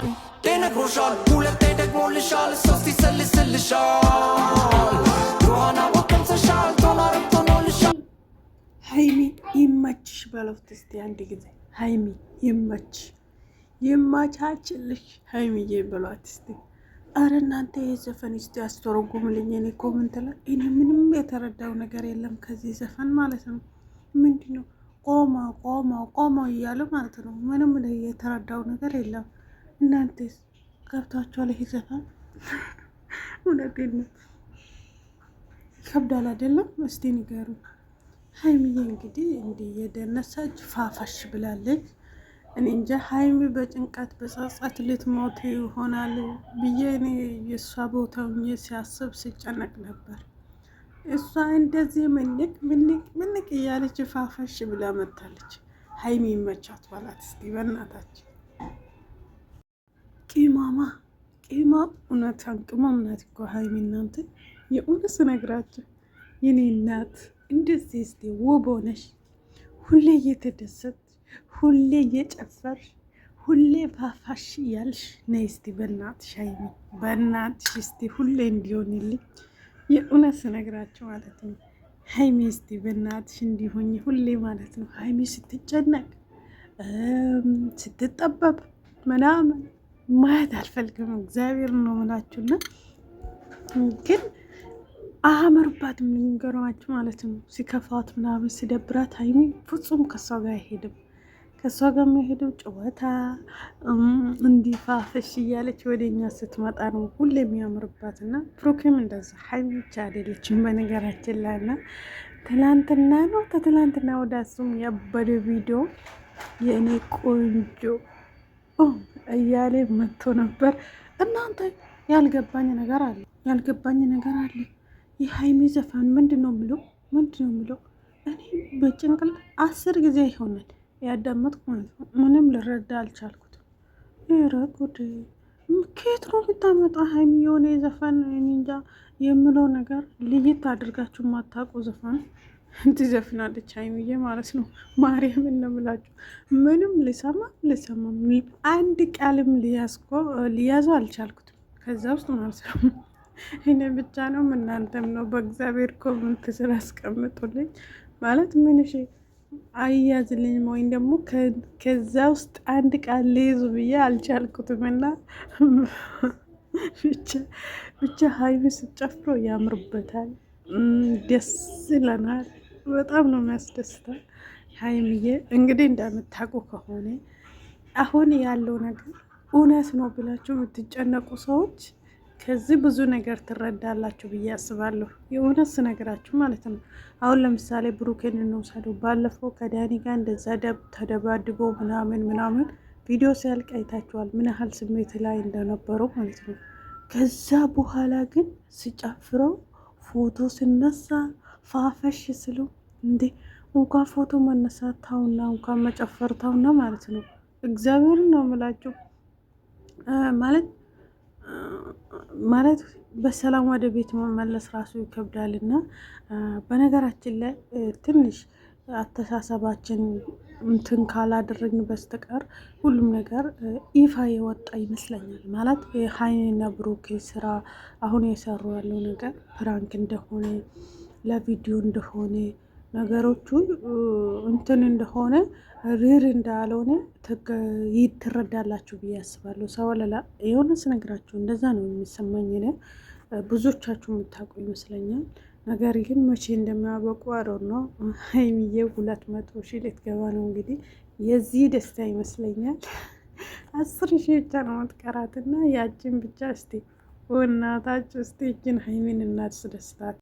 ይነግሩሻል ይነግሩሻል ሁለቴ ደግሞ ልሻል ሶስት ይሰልስልሻል ዮሐና ወቀምሰሻል ቶናርም ቶኖልሻል። ሀይሚ ይመችሽ በለውት እስቲ አንድ ጊዜ ሀይሚ ይመችሽ ይመቻችልሽ ሀይሚዬ በሏት እስቲ። አረ እናንተ የዘፈን እስቲ አስተረጉምልኝ። እኔ ኮመንት ላይ እኔ ምንም የተረዳው ነገር የለም ከዚህ ዘፈን ማለት ነው። ምንድነው ቆማ እያለ ማለት ነው። ምንም የተረዳው ነገር የለም። እናንተስ ገብታችኋል? ይሄ ዘፈን እውነቴን ነው ይከብዳል አይደለም? እስቲ ንገሩ። ሀይሚዬ እንግዲህ እንዲህ የደነሰች ፋፋሽ ብላለች። እኔ እንጃ ሀይሚ በጭንቀት በጸጸት ልትሞት ይሆናል ብዬ እኔ የእሷ ቦታው ሲያስብ ሲጨነቅ ነበር። እሷ እንደዚህ ምንቅ እያለች ፋፋሽ ብላ መታለች። ሀይሚ ይመቻት ባላት እስቲ በእናታችን። ቂማማ እውነታን ቅመም ናት እኮ ሀይሚ። እናንተ የእውነት ስነግራችሁ የኔ እናት እንደዚህ እስቲ ውብ ሆነሽ ሁሌ እየተደሰት ሁሌ እየጨፈርሽ ሁሌ ፋፋሽ እያልሽ ነይ እስቲ በእናትሽ ሀይሚ፣ በእናትሽ እስቲ ሁሌ እንዲሆንልኝ የእውነት ስነግራችሁ ማለት ነው። ሀይሚ እስቲ በእናትሽ እንዲሆኝ ሁሌ ማለት ነው። ሀይሚ ስትጨነቅ ስትጠበብ ምናምን ማየት አልፈልግም። እግዚአብሔር ነው ምላችሁና ግን አያምርባት የምንገረማችሁ ማለት ነው። ሲከፋት ምናምን ሲደብራት ሀይሚ ፍጹም ከሷ ጋር አይሄድም። ከሷ ጋር የሚሄደው ጨዋታ እንዲፋፈሽ እያለች ወደኛ ስትመጣ ነው ሁሌ የሚያምርባት። እና ፕሮኬም እንደዛ ሀይሚ ብቻ አይደለችም በነገራችን ላይ እና ትላንትና ነው ከትላንትና ወደ እሱም ያበደ ቪዲዮ የእኔ ቆንጆ እያለ መጥቶ ነበር። እናንተ ያልገባኝ ነገር አለ የሀይሚ ዘፈን ምንድን ነው የምለው እኔ በጭንቅል 10 ጊዜ ይሆናል ያዳመጥኩ ማለት ነው። ምንም ልረዳ አልቻልኩትም። ረጉድ ከየት ነው የምታመጣ ሀይሚ የሆነ የዘፈን እንጃ የምለው ነገር ልይት አድርጋችሁ ማታውቁ ዘፈን ትዘፍናለች ሀይሚዬ ማለት ነው። ማርያም እንምላችሁ ምንም ልሰማ አንድ ቃልም ሊያዘው አልቻልኩትም ከዛ ውስጥ ማለት ነው። እኔ ብቻ ነው እናንተም ነው? በእግዚአብሔር ኮመንት ስራ አስቀምጡልኝ ማለት ምን እሺ አያዝልኝም ወይም ደግሞ ከዛ ውስጥ አንድ ቃል ልይዙ ብዬ አልቻልኩትም። እና ብቻ ሀይሚ ስትጨፍሮ ያምርበታል፣ ደስ ይለናል። በጣም ነው የሚያስደስታል። ሀይሚዬ እንግዲህ እንደምታውቁ ከሆነ አሁን ያለው ነገር እውነት ነው ብላችሁ የምትጨነቁ ሰዎች ከዚህ ብዙ ነገር ትረዳላችሁ ብዬ አስባለሁ። የእውነት ስነግራችሁ ማለት ነው። አሁን ለምሳሌ ብሩኬን እንውሰደው። ባለፈው ከዳኒ ጋር እንደዛ ተደባድቦ ምናምን ቪዲዮ ሲያልቅ አይታችኋል፣ ምን ያህል ስሜት ላይ እንደነበሩ ማለት ነው። ከዛ በኋላ ግን ሲጨፍረው ፎቶ ስነሳ ፋፈሽ ስለው እንዴ እንኳን ፎቶ መነሳት ታውና እንኳን መጨፈር ታውና ማለት ነው። እግዚአብሔርን ነው የምላችሁ ማለት በሰላም ወደ ቤት መመለስ ራሱ ይከብዳል። እና በነገራችን ላይ ትንሽ አስተሳሰባችን እንትን ካላደረግን በስተቀር ሁሉም ነገር ይፋ የወጣ ይመስለኛል። ማለት የሀይሚና ብሩኬ ስራ አሁን የሰሩ ያለው ነገር ፕራንክ እንደሆነ ለቪዲዮ እንደሆነ ነገሮቹ እንትን እንደሆነ ሪር እንዳልሆነ ትረዳላችሁ ብዬ አስባለሁ። ሰው ለላ የሆነ ስነግራችሁ እንደዛ ነው የሚሰማኝ ነው። ብዙዎቻችሁ የምታውቁ ይመስለኛል። ነገር ግን መቼ እንደሚያበቁ አሮን ነው። ሀይሚዬ 200,000 ልትገባ ነው እንግዲህ የዚህ ደስታ ይመስለኛል። 10,000 ብቻ ነው የምትቀራትና ያችን ብቻ እስቲ እናታችሁ እስቲ እጅን ሀይሚን እናት ስደስታት